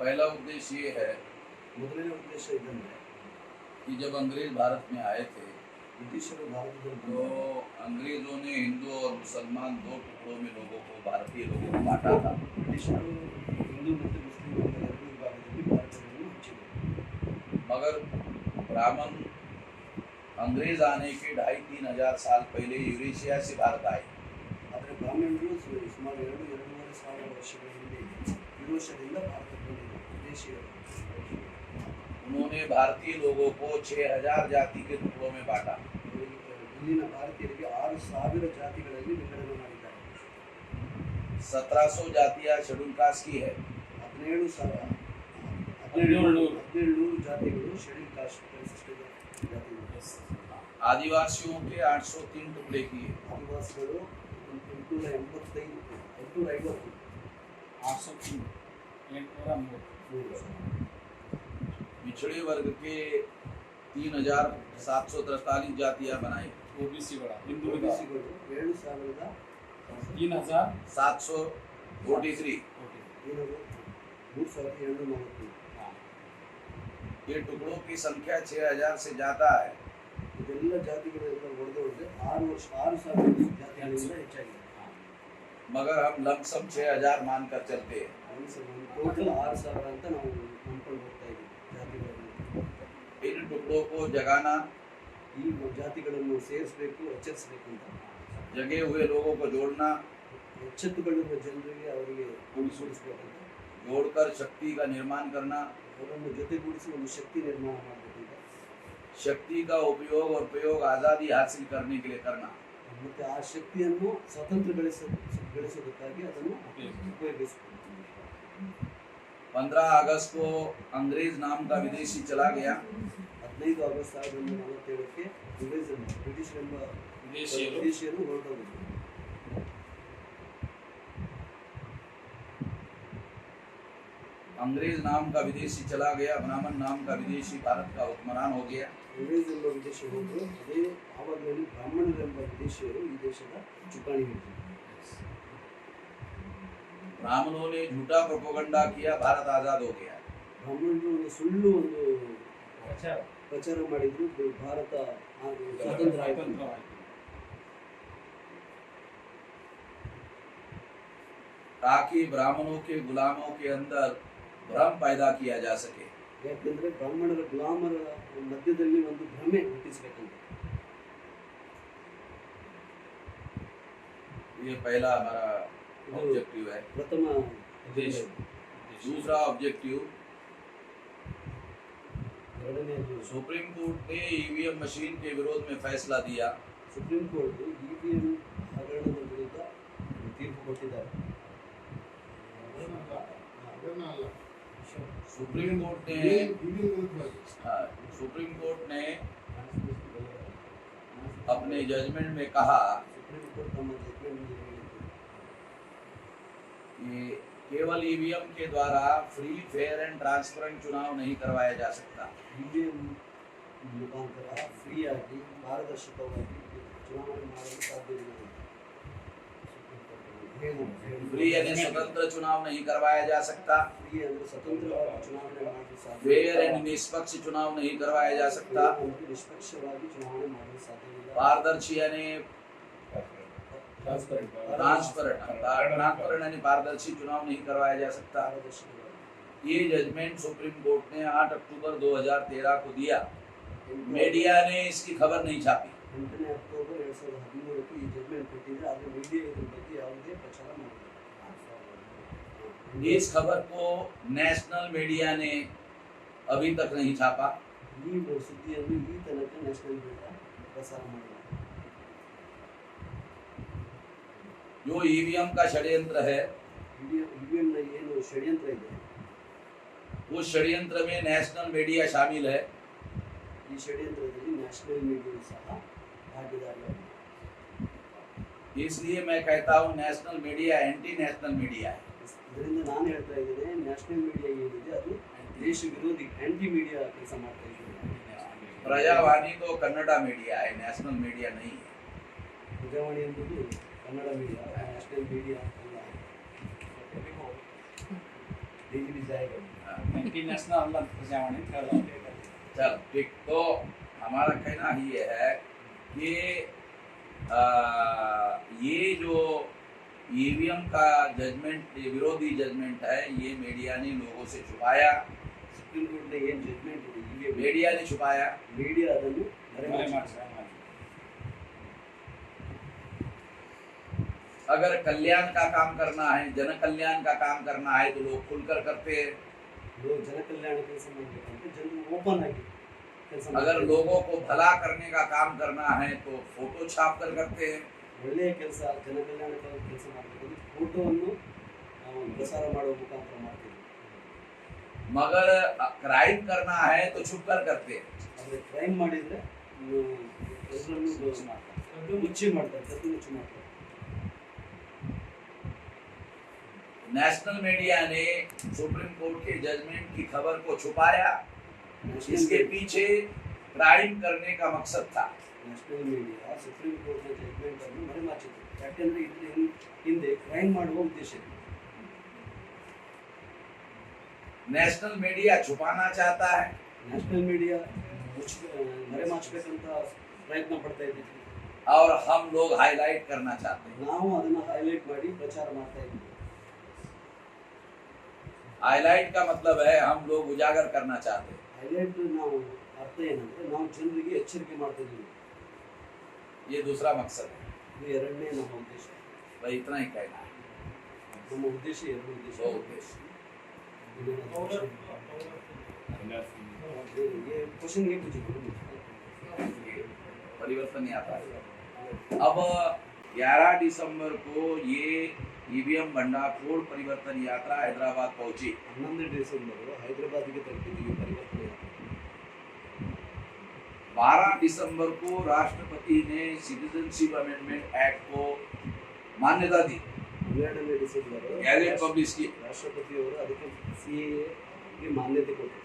पहला उद्देश्य ये है ಮೊದಲನೇ ಉದ್ದೇಶ ಇದಂದ್ರೆ कि जब अंग्रेज भारत में आए थे ಬ್ರಿಟಿಷರು ಭಾರತದಲ್ಲಿ तो अंग्रेजों ने हिंदू और मुसलमान दो टुकड़ों में लोगों को, भारतीय लोगों को बांटा था। ಬ್ರಿಟಿಷರು ಹಿಂದೂ ಮತ್ತು ಮುಸ್ಲಿಂ ಎಂಬ ಎರಡು ವಿಭಾಗದಲ್ಲಿ ಭಾರತವನ್ನು ಹಂಚಿದರು. मगर ब्राह्मण अंग्रेज आने के 2500-3000 साल पहले यूरेशिया से भारत आए। ಆದರೆ ಬ್ರಾಹ್ಮಣರು ಸುಮಾರು 2-2.5 ಸಾವಿರ ವರ್ಷಗಳ ಹಿಂದೆ ಯುರೋಷಿಯಾದಿಂದ ಭಾರತಕ್ಕೆ ಬಂದಿದ್ದರು. ವಿದೇಶಿಯರು उन्होंने भारतीय लोगों को 6000 जाति के टुकड़ों में बांटा। ಇಲ್ಲಿನ ಭಾರತೀಯರಿಗೆ 6,000 ಜಾತಿಗಳಲ್ಲಿ ವಿಂಗಡಣೆ ಮಾಡಿದ್ದಾರೆ. 1700 जातियां शेड्यूल कास्ट की है। 17,700 ಜಾತಿಗಳು ಶೆಡ್ಯೂಲ್ ಕಾಸ್ಟ್ ಪರಿಶಿಷ್ಟ ಜಾತಿಗಳು. आदिवासियों के 803 टुकड़े किए। ಆದಿವಾಸಿಗಳು 850 पिछड़े वर्ग के 3743 जातियां बनाई। ओबीसी बड़ा हिंदू ಓಬಿಸಿಗಳು 7,000 743 3,740. ये टुकड़ों की संख्या 6000 से ज्यादा है। ಇದೆಲ್ಲ ಜಾತಿಗಳೆಲ್ಲ ಹೊಡೆದೊಡೆದು 6,000 ಜಾತಿಗಳಿಂದ ಹೆಚ್ಚಾಗಿದೆ. मगर हम लमसम 6000 मानकर चलते हैं। ಟೋಟಲ್ 6,000 ಅಂತ ನಾವು ನಂಬ್ಕೊಂಡು ಹೋಗ್ತಾ ಇದ್ದೀವಿ ಜಾತಿಗಳನ್ನು. इन टुकड़ों को जगाना, ಈ ಜಾತಿಗಳನ್ನು ಸೇರಿಸಬೇಕು, ಎಚ್ಚರಿಸಬೇಕು ಅಂತ. जगे हुए लोगों को जोड़ना, ಎಚ್ಚೆತ್ತುಕೊಳ್ಳುವ ಜನರಿಗೆ ಅವರಿಗೆ ಕೂಡಿಸಬೇಕಂತ. जोड़कर शक्ति का निर्माण करना, ಅವರನ್ನು ಜೊತೆಗೂಡಿಸಿ ಒಂದು ಶಕ್ತಿ ನಿರ್ಮಾಣ ಮಾಡಬೇಕಂತ. शक्ति का उपयोग और प्रयोग आज़ादी हासिल करने के लिए करना। ಮತ್ತೆ ಆ ಶಕ್ತಿಯನ್ನು ಸ್ವತಂತ್ರ ಗಳಿಸೋದಕ್ಕಾಗಿ ಅದನ್ನು ಉಪಯೋಗಿಸಬೇಕು. 15 अगस्त को अंग्रेज नाम का विदेशी चला गया। 15 ಆಗಸ್ಟ್ 1947ಕ್ಕೆ ಬ್ರಿಟಿಷ್ ಎಂಬ ವಿದೇಶಿಯರು ಹೊರಟೋಗಿದ್ರು. अंग्रेज नाम का विदेशी चला गया, ब्राह्मण नाम का विदेशी भारत का हुक्मरान हो गया। ಅಂಗ್ರೇಜ್ ಎಂಬ ವಿದೇಶಿ ಹೋದ್ರು. ಅದೇ ಆವಾಗಲೇ ಬ್ರಾಹ್ಮಣರು ಎಂಬ ವಿದೇಶಿಯರು ಈ ದೇಶದ ಚುಕ್ಕಾಣಿ ಹಿಡಿದ್ರು. ब्राह्मणों ने झूठा प्रोपोगंडा किया, भारत आजाद हो गया। ಬ್ರಾಹ್ಮಣರು ಒಂದು ಸುಳ್ಳು ಪ್ರಚಾರ ಮಾಡಿದ್ರು, ಭಾರತ ಸ್ವತಂತ್ರ ಆಯ್ತು. ताकि ब्राह्मणों के गुलामों के अंदर भ्रम पैदा किया जा सके। ಯಾಕೆಂದ್ರೆ ಬ್ರಾಹ್ಮಣರ ಗುಲಾಮರ ಮಧ್ಯದಲ್ಲಿ ಒಂದು ಭ್ರಮೆ ಹುಟ್ಟಿಸಬೇಕಂತ. ये पहला हमारा ऑब्जेक्टिव है। ಪ್ರಥಮ उद्देश्य। दूसरा ऑब्जेक्टिव, ಎರಡನೆಯದು सुप्रीम कोर्ट ने ईवीएम मशीन के विरोध में फैसला दिया। ಸುಪ್ರೀಂ ಕೋರ್ಟ್ ಇವಿಎಂ ಹಗರಣದ ವಿರುದ್ಧ ತೀರ್ಪು ಕೊಟ್ಟಿದ್ದಾರೆ. सुप्रीम कोर्ट ने अपने जजमेंट में कहा ಸುಪ್ರೀಂ ಕೋರ್ಟ್ ತಮ್ಮ ಜಡ್ಜ್ಮೆಂಟ್ ಹೇಳಿತು, कि केवल ईवीएम के द्वारा फ्री, फेयर एंड ट्रांसपेरेंट चुनाव नहीं करवाया जा सकता। ಇವಿಎಂ ಮುಖಾಂತರ ಫ್ರೀ ಆಗಿ ಪಾರದರ್ಶಕವಾಗಿ ಚುನಾವಣೆ ಮಾಡಲು ಸಾಧ್ಯವಿಲ್ಲ. फ्री यानी स्वतंत्र चुनाव नहीं करवाया जा सकता। ಫ್ರೀ ಅಂದ್ರೆ ಸ್ವತಂತ್ರವಾಗಿ ಚುನಾವಣೆ ಮಾಡಲು ಸಾಧ್ಯ. फेयर एंड निष्पक्ष चुनाव नहीं करवाया जा सकता। ನಿಷ್ಪಕ್ಷವಾಗಿ ಚುನಾವಣೆ ಮಾಡಲು ಸಾಧ್ಯವಿಲ್ಲ. पारदर्शी यानी ट्रांसपेरेंट यानी पारदर्शी चुनाव नहीं करवाया जा सकता। ಪಾರದರ್ಶಕವಾಗಿ ये जजमेंट सुप्रीम कोर्ट ने 8 अक्टूबर 2013 को दिया। मीडिया ने इसकी खबर नहीं छापी। 8 ಅಕ್ಟೋಬರ್ 2013ಕ್ಕೆ ಈ ಜಡ್ಜ್ಮೆಂಟ್ ಕೊಟ್ಟಿದ್ರೆ ಆದರೆ ಮೀಡಿಯಾ ಇದ್ರ ಬಗ್ಗೆ ಯಾವುದೇ ಪ್ರಚಾರ ಮಾಡಿಲ್ಲ. इस खबर को नेशनल मीडिया ने अभी तक नहीं छापा। ಈ ಸುದ್ದಿಯನ್ನು ಈ ತನಕ ನ್ಯಾಷನಲ್ ಮೀಡಿಯಾ ಪ್ರಸಾರ ಮಾಡಿಲ್ಲ. जो ईवीएम का षड्यंत्र है, ಇವಿಎಂನ ಏನು ಷಡ್ಯಂತ್ರ ಇದೆ, उस षड्यंत्र में नेशनल मीडिया शामिल है। ಈ ಷಡ್ಯಂತ್ರದಲ್ಲಿ ನ್ಯಾಷನಲ್ ಮೀಡಿಯಾ ಸಹ ಭಾಗಿದಾರರಾಗಿದೆ. इसलिए मैं कहता हूँ national media anti national media है। ಇದರಿಂದ ನಾನು ಹೇಳ್ತಾ ಇದ್ದೇನೆ, ನ್ಯಾಷನಲ್ ಮೀಡಿಯಾ ಏನಿದೆ ಅದು ದೇಶ ವಿರೋಧಿ ಆಂಟಿ ಮೀಡಿಯಾ ಕೆಲಸ ಮಾಡ್ತಾ ಇದೆ. प्रजावाणी तो कन्नड़ा मीडिया है, नेशनल मीडिया नहीं है। ಪ್ರಜಾವಾಣಿ ಎಂಬುದು ಕನ್ನಡ ಮೀಡಿಯಾ, ನ್ಯಾಷನಲ್ ಮೀಡಿಯಾ ಅಲ್ಲ. डेली भी जाएगा। ಇಂಟರ್ನ್ಯಾಷನಲ್ ಅಲ್ಲ ಪ್ರಜಾವಾಣಿ ಅಂತ ಹೇಳೋದು. चलो ठीक। तो हमारा कहना ही ये है कि ये जो ईवीएम का जजमेंट, विरोधी जजमेंट है, ये मीडिया ने लोगों से छुपाया, ಸುಪ್ರೀಂ ಕೋರ್ಟ್ ಏನು ಜಡ್ಜ್ಮೆಂಟ್ ಇದೆ ಹೀಗೆ मीडिया ने छुपाया। ಮೀಡಿಯಾ ಅದನ್ನು ಮರೆ ಮರೆಮಾಚಿದೆ. ಮಾಡ್ತಾರೆ. अगर कल्याण का काम करना है, जन कल्याण का काम करना है तो लोग खुलकर करते हैं। लोग जन कल्याण ಕೆಲಸ ಮಾಡಬೇಕಂತ ಜನರು ಓಪನ್ ಆಗಿ ಕೆಲಸ अगर लोगों को भला करने का काम करना है तो फोटो छाप कर करते हैं। ಒಳ್ಳೆಯ ಕೆಲಸ ಜನ ಕಲ್ಯಾಣಕ್ಕಾಗಿ ಕೆಲಸ ಮಾಡಬೇಕಂದ್ರೆ ಫೋಟೋವನ್ನು ನಾವು ಪ್ರಸಾರ ಮಾಡುವ ಮುಖಾಂತರ ಮಾಡ್ತೀವಿ. मगर क्राइम करना है तो छुप कर करते हैं। ಆದರೆ ಕ್ರೈಮ್ ಮಾಡಿದ್ರೆ ಎಲ್ಲರನ್ನೂ ಮುಚ್ಚಿ ಮಾಡ್ತಾರೆ, ಕದ್ದು ಮುಚ್ಚಿ ಮಾಡ್ತಾರೆ. नेशनल मीडिया ने सुप्रीम कोर्ट के जजमेंट की खबर को छुपाया। इसके पीछे क्राइम करने का मकसद था। ನ್ಯಾಷನಲ್ ಮೀಡಿಯಾ ಸುಪ್ರೀಂ ಕೋರ್ಟ್ನ ಜಡ್ಜ್ಮೆಂಟ್ ಅನ್ನು ಮರೆಮಾಚಿತು. ಯಾಕೆಂದ್ರೆ ಇದ್ರ ಹಿಂದೆ ಕ್ರೈಮ್ ಮಾಡುವ ಉದ್ದೇಶ ಇದೆ. नेशनल मीडिया छुपाना चाहता है ನ್ಯಾಷನಲ್ ಮೀಡಿಯಾ ಮರೆಮಾಚಬೇಕಂತ ಪ್ರಯತ್ನ ಪಡ್ತಾ ಇದ್ದೀವಿ. और हम लोग हाईलाइट करना चाहते हैं। ನಾವು ಅದನ್ನ ಹೈಲೈಟ್ ಮಾಡಿ ಪ್ರಚಾರ ಮಾಡ್ತಾ ಇದ್ದೀವಿ. हाईलाइट का मतलब है हम लोग उजागर करना चाहते हैं। ಹೈಲೈಟ್ ನಾವು ಅರ್ಥ ಏನಂದ್ರೆ ನಾವು ಜನರಿಗೆ ಎಚ್ಚರಿಕೆ ಮಾಡ್ತಾ ಇದ್ದೀವಿ. ये दूसरा मकसद है। ಇದು ಎರಡನೇ ನಮ್ಮ ಉದ್ದೇಶ. भाई इतना ही कहना है। ನಮ್ಮ ಉದ್ದೇಶ ಎರಡು ಉದ್ದೇಶ. दो उद्देश्य। ये क्वेश्चन ये पूछिए. परिवर्तन नहीं आता है। अब 11 दिसंबर को ये ईवीएम भंडाफोड़ परिवर्तन यात्रा हैदराबाद पहुंची। 11 ಡಿಸೆಂಬರ್ ಹೈದರಾಬಾದ್ಗೆ ತಲುಪಿದ್ದೀವಿ ಪರಿವರ್ತನೆ ಯಾತ್ರೆ. 12 दिसंबर को राष्ट्रपति ने सिटीजनशिप अमेंडमेंट एक्ट को मान्यता दी, 12 ಡಿಸೆಂಬರ್ गैजेट पब्लिश की। ರಾಷ್ಟ್ರಪತಿಯವರು ಅದಕ್ಕೆ ಸಿಎಎಗೆ ಮಾನ್ಯತೆ ಕೊಟ್ಟರು.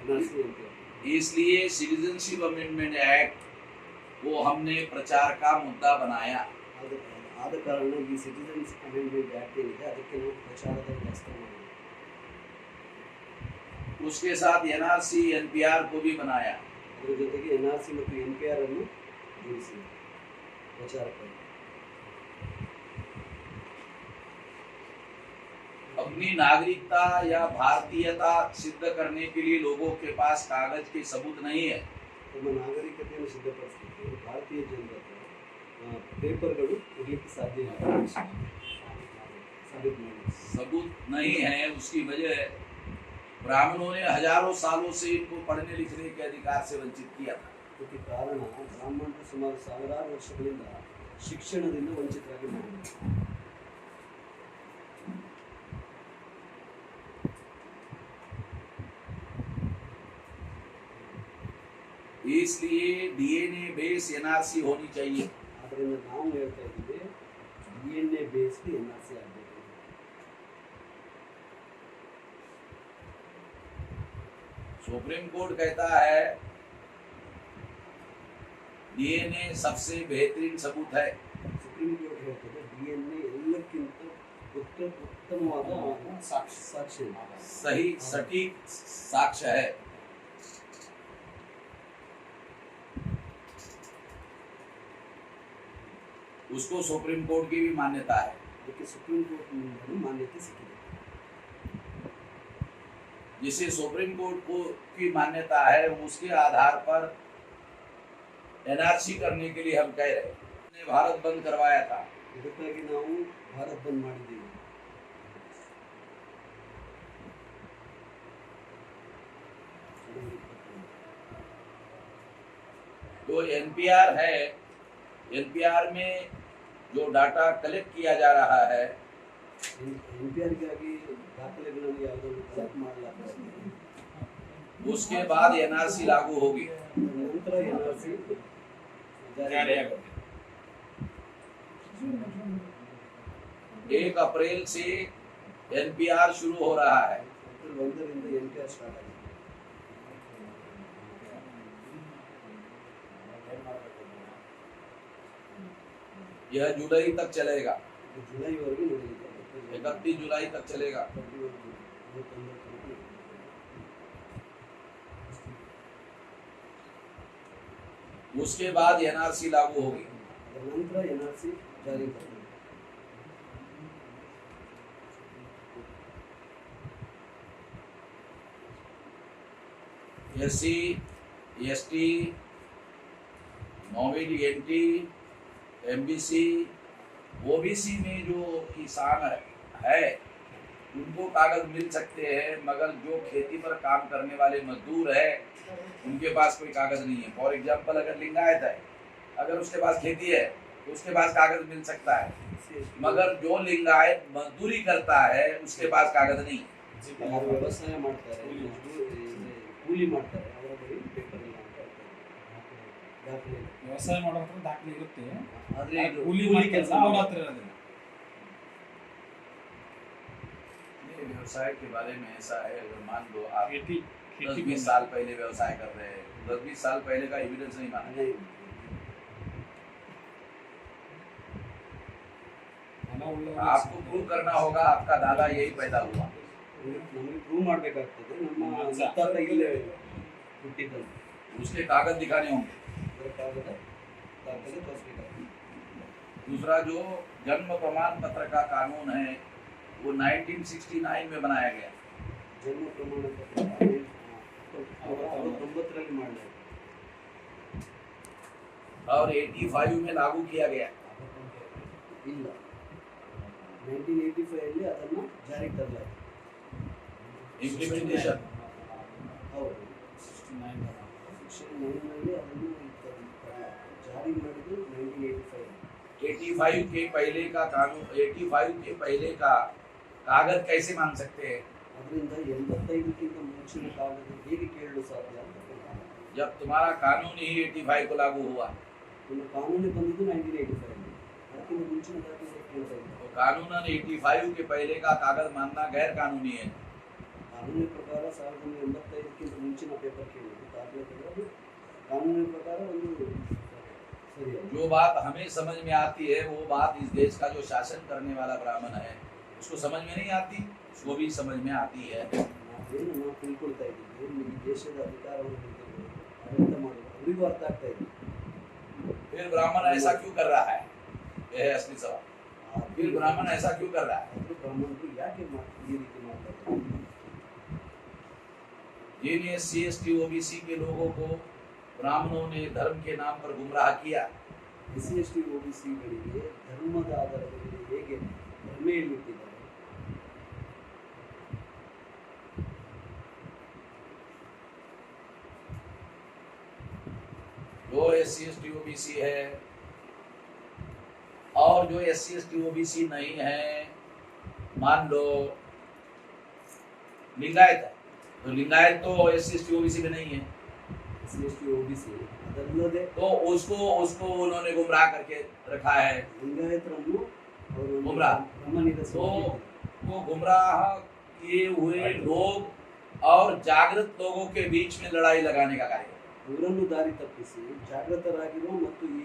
NRC ಅಂತ. इसलिए सिटीजनशिप अमेंडमेंट एक्ट को हमने प्रचार का मुद्दा बनाया। ಆದ ಕಾರಣ ಈ ಸಿಟಿಜನ್ಸ್ ಅಮೆಂಡ್ಮೆಂಟ್ ಆಕ್ಟ್ ಏನಿದೆ ಅದಕ್ಕೆ ನಾವು ಪ್ರಚಾರದ ವ್ಯವಸ್ಥೆ ಮಾಡಿದ್ವಿ. उसके साथ एनआरसी एनपीआर को भी बनाया। ಅದರ ಜೊತೆಗೆ NRC ಮತ್ತು NPR ಅನ್ನು ಜೋಡಿಸಿ ಪ್ರಚಾರಕ್ಕಾಗಿ. अपनी नागरिकता या भारतीयता सिद्ध करने के लिए लोगों के पास कागज के सबूत नहीं है। ನಮ್ಮ ನಾಗರಿಕತೆಯನ್ನು ಸಿದ್ಧಪಡಿಸಲಿಕ್ಕೆ ಭಾರತೀಯ ಜನರ ಹತ್ರ ಪೇಪರ್ಗಳು ಇರಲಿಕ್ಕೆ ಸಾಧ್ಯ ಇಲ್ಲ. सबूत नहीं है। उसकी वजह ब्राह्मणों ने हजारों सालों से इनको पढ़ने लिखने के अधिकार से वंचित किया था। ಇದಕ್ಕೆ ಕಾರಣ ಬ್ರಾಹ್ಮಣರು ಸುಮಾರು ಸಾವಿರಾರು ವರ್ಷಗಳಿಂದ ಶಿಕ್ಷಣದಿಂದ ವಂಚಿತರಾಗಿ ಮಾಡಿದ್ದಾರೆ. इसलिए डीएनए बेस एनआरसी होनी चाहिए। ಆದ್ದರಿಂದ ನಾವು ಹೇಳ್ತಾ ಇದ್ದೀವಿ DNA ಬೇಸ್ಡ್ NRC ಆಗಬೇಕು. सुप्रीम कोर्ट कहता है डीएनए सबसे बेहतरीन सबूत है। ಸುಪ್ರೀಂ ಕೋರ್ಟ್ ಹೇಳ್ತದೆ DNA ಎಲ್ಲಕ್ಕಿಂತ ಉತ್ತಮವಾದ ಸಾಕ್ಷಿ. सही सटीक साक्ष्य है। उसको सुप्रीम कोर्ट की भी मान्यता है। ಅದಕ್ಕೆ ಸುಪ್ರೀಂ ಕೋರ್ಟ್ ಮಾನ್ಯತೆ ಸಿಕ್ಕಿದೆ. जिसे सुप्रीम कोर्ट को की मान्यता है उसके आधार पर एनआरसी करने के लिए हम कह रहे हैं। हमने भारत बंद करवाया था। ಇದಕ್ಕಾಗಿ ನಾವು ಭಾರತ್ ಬಂದ್ ಮಾಡಿದ್ದೀವಿ. जो एनपीआर है, एनपीआर में जो डाटा कलेक्ट किया जा रहा है NPRಗಾಗಿ ದಾಖಲೆಗಳನ್ನು ಯಾವುದನ್ನು ಕಲೆಕ್ಟ್ ಮಾಡಲಾಗ್ತದೆ. उसके बाद एनआरसी लागू होगी। ನಂತರ NRC ಜಾರಿ ಆಗುತ್ತೆ. 1 अप्रैल से एनपीआर शुरू हो रहा है। ಏಪ್ರಿಲ್ 1ರಿಂದ NPR ಸ್ಟಾರ್ಟ್ ಆಗಿದೆ. यह जुलाई तक चलेगा। ಜುಲೈವರೆಗೂ ನಡೆಯುತ್ತೆ. 31 जुलाई तक चलेगा। उसके बाद एनआरसी लागू होगी। ನಂತರ ಎನ್ಆರ್ಸಿ ಜಾರಿ ಬರ್ತದೆ। एससी, एसटी, नॉमिनेटी, एमबीसी, ओबीसी में जो किसान है उनको कागज मिल सकते हैं, मगर जो खेती पर काम करने वाले मजदूर है उनके पास कोई कागज नहीं है। फॉर एग्जाम्पल अगर लिंगायत है, अगर उसके पास खेती है तो उसके पास कागज मिल सकता है, मगर जो लिंगायत मजदूरी करता है उसके पास कागज नहीं है। ಯಾರು ವ್ಯವಸಾಯ ಮಾಡ್ತಾರೆ, ಕೂಲಿ ಮಾಡ್ತಾರೆ, ಅವರ ಬಳಿ ಪೇಪರ್ ಇಲ್ಲ ಅಂತ ಹೇಳ್ತಾರೆ. ದಾಖಲೆ ಇಲ್ಲ. ವ್ಯವಸಾಯ ಮಾಡೋ ಹತ್ರ ದಾಖಲೆ ಇರುತ್ತೆ, ಆದ್ರೆ ಇದು ಕೂಲಿ ಕೆಲಸ ಅವ್ರ ಹತ್ರ ಇರೋದಿಲ್ಲ। व्यवसाय के बारे में ऐसा है, अगर मान लो आप खेती 10-20 साल पहले व्यवसाय कर रहे हैं, 10-20 साल पहले का एविडेंस नहीं माना। ಅದೇ ಹಣ ಉಳ್ಳವರು आपको प्रूव करना होगा आपका दादा यही पैदा हुआ। ನಮಗೆ ಪ್ರೂವ್ ಮಾಡಬೇಕಾಗ್ತದೆ ನಮ್ಮ ಮುತ್ತಾತ ಇಲ್ಲೇ ಹುಟ್ಟಿದ್ದು, उसके कागज दिखाने होंगे। ಅದರ ಕಾಗದ ದಾಖಲೆ ತೋರಿಸಬೇಕಾಗ್ತದೆ। दूसरा जो जन्म प्रमाण पत्र का कानून है वो 1969 में बनाया गया, ಜನ್ಮ ಪ್ರಮಾಣ ಪತ್ರ 1990ರಲ್ಲಿ ಮಾಡಲಾಯಿತು और 85 में लागू किया गया। ಇಲ್ಲ 1985 ಅಲ್ಲಿ ಅದನ್ನ ಜಾರಿಗೆ ತರಲಾಯಿತು। इम्प्लीमेंटेशन ಹೌದು 69 ನಲ್ಲಿ ಅದನ್ನು ಜಾರಿ ಮಾಡಿದ್ದು 1985 85 के पहले का कानून, 85 के पहले का कागज कैसे मांग सकते हैं? ಅದರಿಂದ 85ಕ್ಕಿಂತ ಮುಂಚಿನ ಕಾಗದ ಹೇಗೆ ಕೇಳಲು ಸಾಧ್ಯ ಅಂತ जब तुम्हारा कानून ही 85 को लागू हुआ, ನಿಮ್ಮ ಕಾನೂನು ಬಂದಿದ್ದು 1985 ಅದಕ್ಕಿಂತ ಮುಂಚಿನ ದಾಖಲೆ ಕೇಳ್ತಾ ಇದ್ದಾರೆ। तो कानूनन 85 के पहले का कागज मानना गैर कानूनी है। ಕಾನೂನಿನ ಪ್ರಕಾರ 1985ಕ್ಕಿಂತ ಮುಂಚಿನ ಪೇಪರ್ ಕೇಳಿದ್ದು ದಾಖಲೆ ತೆಗೆದು ಕಾನೂನಿನ ಪ್ರಕಾರ ಒಂದು ಸರಿಯಾಗಿ जो बात हमें समझ में आती है वो बात इस देश का जो शासन करने वाला ब्राह्मण है उसको समझ में नहीं आती, उसको भी समझ में आती है। ನಾವೇನು ನಾವು ತಿಳ್ಕೊಳ್ತಾ ಇದ್ದೀವಿ, ಈ ದೇಶದ ಅಧಿಕಾರವನ್ನು ಆಡಳಿತ ಮಾಡೋದು ಅವರಿಗೂ ಅರ್ಥ ಆಗ್ತಾ ಇದೆ। फिर ब्राह्मण ऐसा क्यों कर रहा है? यह है असली सवाल। फिर ब्राह्मण ऐसा क्यों कर रहा है? ಆದರೂ ಬ್ರಾಹ್ಮಣರು ಯಾಕೆ ಈ ರೀತಿ ಮಾಡ್ತಾ ಇದ್ದಾರೆ? जिन SC, ST, OBC के लोगों को ब्राह्मणों ने धर्म के नाम पर गुमराह किया, ಎಸ್ಸಿ ಎಸ್ ಟಿ OBCಗಳಿಗೆ ಧರ್ಮದ ಆಧಾರದ ಮೇಲೆ ಹೇಗೆ ಭ್ರಮೆಯಲ್ಲಿಟ್ಟಿದ್ದಾರೆ, जो SC, ST, OBC है और जो SC, ST, OBC नहीं है, मान लो लिंगायत है, तो लिंगायत तो SC, ST, OBC में नहीं है, ಎಸ್ಸಿ ಎಸ್ ಟಿ OBC ಅದಲ್ಲದೆ तो उसको उन्होंने गुमराह करके रखा है। ಲಿಂಗಾಯತರನ್ನು ಅವರು ಗುಮ್ರಾಹ್. ಬ್ರಹ್ಮನಿರಸ तो वो गुमराह किए हुए लोग और जागृत लोगों के बीच में लड़ाई लगाने का कार्य है। ಇವರನ್ನು ದಾರಿ ತಪ್ಪಿಸಿ ಜಾಗೃತರಾಗಿರುವ ಮತ್ತು ಈ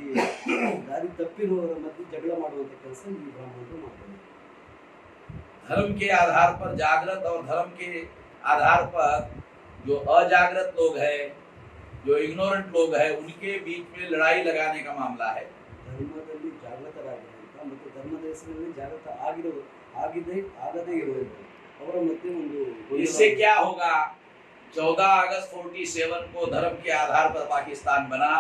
ದಾರಿ ತಪ್ಪಿರುವವರ ಮಧ್ಯೆ ಜಗಳ ಮಾಡುವಂತ ಕೆಲಸ ಈ ಬ್ರಾಹ್ಮಣರು ಮಾಡ್ತಾರೆ। धर्म के आधार पर जागृत और धर्म के आधार पर जो अजागृत लोग हैं, जो इग्नोरेंट लोग हैं, उनके बीच में लड़ाई लगाने का मामला है। ಧರ್ಮದಲ್ಲಿ ಜಾಗೃತರಾಗಿರುವಂತ ಮತ್ತು ಧರ್ಮದ ಹೆಸರಿನಲ್ಲಿ ಜಾಗೃತ ಆಗದೇ ಇರುವಂತ ಅವರ ಮಧ್ಯೆ ಒಂದು इससे क्या होगा? 14 अगस्त 47 को धर्म के आधार पर पाकिस्तान बना,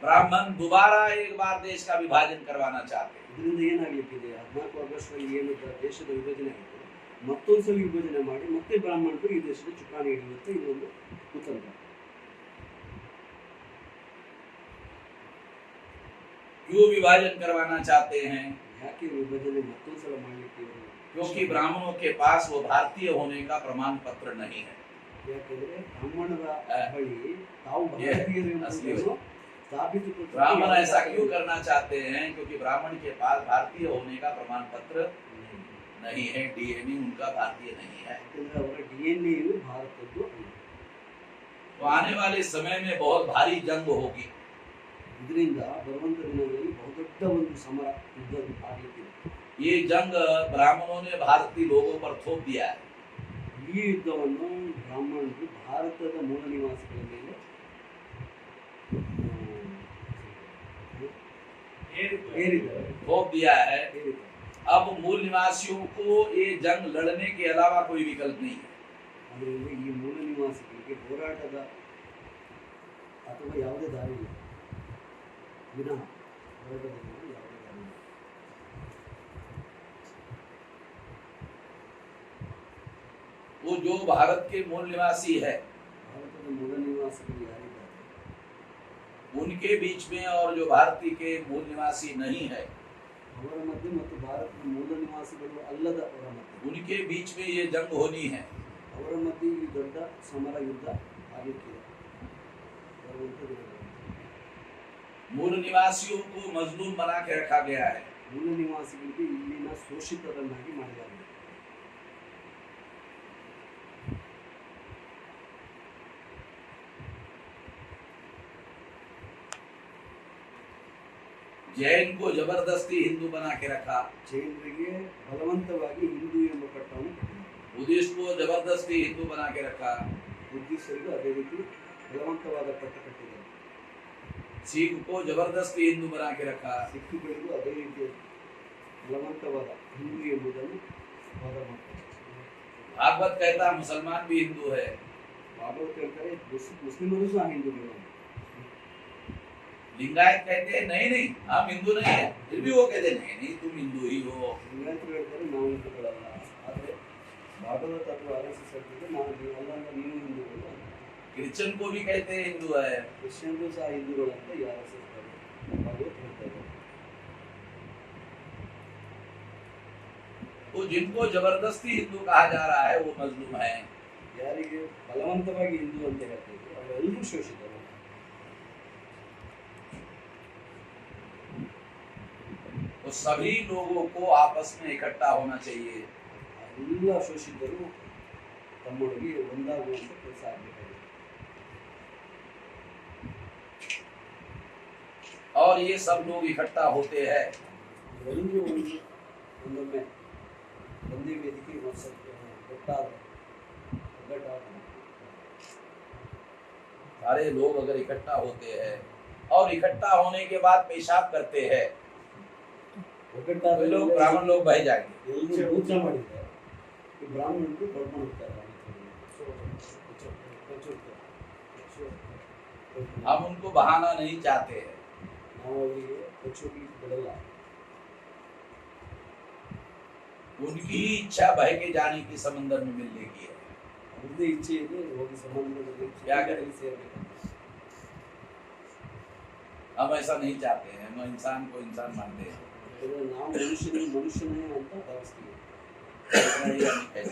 ब्राह्मण दोबारा एक बार देश का विभाजन करवाना चाहते हैं। ಇದರಿಂದ ಏನಾಗಲಿಕ್ಕಿದೆ, 14 ಆಗಸ್ಟ್ನಲ್ಲಿ ಏನು ದೇಶದ ವಿಭಜನೆ ಆಯಿತು, ಮತ್ತೊಂದ್ಸಲ ವಿಭಜನೆ ಮಾಡಿ ಮತ್ತೆ ಬ್ರಾಹ್ಮಣರು ಈ ದೇಶದ ಚುಕ್ಕಾಣಿ ಹಿಡಿಯುತ್ತೆ ಇದೊಂದು ಕುತಂತ್ರ। क्यों विभाजन करवाना चाहते हैं? ಯಾಕೆ ವಿಭಜನೆ ಮತ್ತೊಂದ್ಸಲ ಮಾಡಲಿಕ್ಕೆ ಇವರು? क्योंकि ब्राह्मणों के पास वो भारतीय होने का प्रमाण पत्र नहीं है। ಯಾಕೆಂದ್ರೆ ಬ್ರಾಹ್ಮಣರ ಬಳಿ ತಾವು ये ಭಾರತೀಯರು असली ಎಂಬುದನ್ನು ಸ್ಥಾಪಿಸಿಕೊಳ್ಳಲು ब्राह्मण ऐसा क्यों करना चाहते हैं? क्योंकि ब्राह्मण के पास भारतीय होने का प्रमाण पत्र नहीं है, DNA उनका भारतीय नहीं है। ಯಾಕೆಂದ್ರೆ ಅವರ DNA ಭಾರತದ್ದು ಅಲ್ಲ। तो आने वाले समय में बहुत भारी जंग होगी। ಇದರಿಂದ ಬರುವಂತ ದಿನಗಳಲ್ಲಿ ಬಹುದೊಡ್ಡ ಒಂದು ಸಮರ ಯುದ್ಧ ಆಗಲಿಕ್ಕಿದೆ। ये जंग ब्राह्मणों ने भारतीय लोगों पर थोप दिया है। ಈ ಯುದ್ಧವನ್ನು ಬ್ರಾಹ್ಮಣರು ಭಾರತದ ಮೂಲ ನಿವಾಸಿಗಳ ಮೇಲೆ ಹೇರಿದ್ದಾರೆ. थोप दिया है। ಹೇರಿದ್ದಾರೆ. अब मूल निवासियों को ये जंग लड़ने के अलावा कोई विकल्प नहीं है। ಅದರಿಂದ ಈ ಮೂಲ ನಿವಾಸಿಗಳಿಗೆ ಹೋರಾಟದ ಅಥವಾ ಯಾವುದೇ ದಾರಿ ಇಲ್ಲ ವಿನಃ ಹೋರಾಟದ ವಿನಃ ಯಾವುದೇ ದಾರಿ ಇಲ್ಲ. वो जो भारत के मूल निवासी है ಭಾರತದ ಮೂಲ ನಿವಾಸಿಗಳು ಯಾರಿದ್ದಾರೆ उनके बीच में और जो भारतीय के मूल निवासी नहीं है ಅವರ ಮಧ್ಯೆ ಮತ್ತು ಭಾರತದ ಮೂಲ ನಿವಾಸಿಗಳು ಅಲ್ಲದವರ ಮಧ್ಯೆ उनके बीच में ये जंग होनी है। ಅವರ ಮಧ್ಯೆ ಈ ದೊಡ್ಡ ಸಮರ ಯುದ್ಧ ಆಗಲಿಕ್ಕೆ ಬರುವಂಥ ದಿನಗಳು. मूल निवासियों को मजलूम बना के रखा गया है। ಮೂಲ ನಿವಾಸಿಗಳಿಗೆ ಇಲ್ಲಿನ ಶೋಷಿತರನ್ನಾಗಿ ಮಾಡಲಾಗಿದೆ. जैन को जबरदस्ती हिंदू बना के रखा, ಜೈನರಿಗೆ ಬಲವಂತವಾಗಿ ಹಿಂದೂ ಎಂಬ ಪಟ್ಟವನ್ನು ಕಟ್ಟಿದ್ದಾರೆ. बुद्धिस्ट को जबरदस्ती हिंदू बना के रखा, ಬುದ್ಧಿಸ್ಟರಿಗೂ ಅದೇ ರೀತಿ ಬಲವಂತವಾದ ಪಟ್ಟ ಕಟ್ಟಿದ್ದಾರೆ. सिख को जबरदस्ती हिंदू बना के रखा, ಸಿಖ್ಗಳಿಗೂ ಅದೇ ರೀತಿಯ ಬಲವಂತವಾದ ಹಿಂದೂ ಎಂಬುದನ್ನು ವಾದ ಮಾಡ್ತಾರೆ. भागवत कहता मुसलमान भी हिंदू है। ಭಾಗವತ ಹೇಳ್ತಾರೆ ಮುಸ್ಲಿಮರು ಸಹ ಹಿಂದೂಗಳು. लिंगायत कहते हैं नहीं नहीं हम हिंदू नहीं है, फिर भी वो कहते हैं नहीं नहीं तुम हिंदू ही हो। ಲಿಂಗಾಯತರು ಹೇಳ್ತಾರೆ ನಾವು ಹಿಂದೂಗಳಲ್ಲ, ಆದರೆ ಭಾಗವತ ಅಥವಾ RSS ಹೇಳ್ತಿದ್ರೆ ನಾವು ನೀವಲ್ಲ ನೀನು ಹಿಂದೂಗಳು. क्रिश्चियन को भी कहते हैं हिंदू है। ಕ್ರಿಶ್ಚಿಯನ್ರು ಸಹ ಹಿಂದೂಗಳು ಅಂತ ಈ RSS ಭಾಗವತ ಹೇಳ್ತಾರೆ. तो जिनको जबरदस्ती हिंदू कहा जा रहा है वो मजलूम है। ಯಾರಿಗೆ ಬಲವಂತವಾಗಿ ಹಿಂದೂ ಅಂತ ಹೇಳ್ತಿದ್ರು ಅವರೆಲ್ಲರೂ ಶೋಷಿತರು. तो सभी लोगों को आपस में इकट्ठा होना चाहिए। ಎಲ್ಲ ಶೋಷಿತರು ತಮ್ಮೊಳಗೆ ಒಂದಾಗುವಂತ ಕೆಲಸ ಆಗಬೇಕಾಗಿದೆ. और ये सब लोग इकट्ठा होते हैं ಎಲ್ಲರೂ ಒಂದೊಮ್ಮೆ ಒಂದೇ ವೇದಿಕೆ ಒಟ್ಟಾದ सारे लोग अगर इकट्ठा होते हैं और इकट्ठा होने के बाद पेशाब करते हैं ಒಗ್ಗಟ್ಟಾದ तो लोग ब्राह्मण लोग बह जाएंगे। ಎಲ್ಲರೂ ಊಟ ಮಾಡಿದ್ದಾರೆ. ಈ ಬ್ರಾಹ್ಮಣರು ಬಡ್ಕೊಂಡು ಹೋಗ್ತಾರೆ. हम उनको बहाना नहीं चाहते हैं। ನಾವು ಅವರಿಗೆ ಕಚ್ಚೋಗ್ಲಿಕ್ಕೆ ಬಿಡಲ್ಲ. उनकी इच्छा बह के जाने की समंदर में मिलने की है। ಅವ್ರದ್ದೇ ಇಚ್ಛೆ ಇದೆ ಹೋಗಿ ಸಂಬಂಧದಲ್ಲಿ ಯಾಕೆ? ಸೇರ್ಬೇಕು. हम ऐसा नहीं चाहते हैं, हम इंसान को इंसान मानते हैं। ನಾವು ಮನುಷ್ಯನೇ ಅಂತ ಭಾವಿಸ್ತೀವಿ. ऐसा नहीं कहते।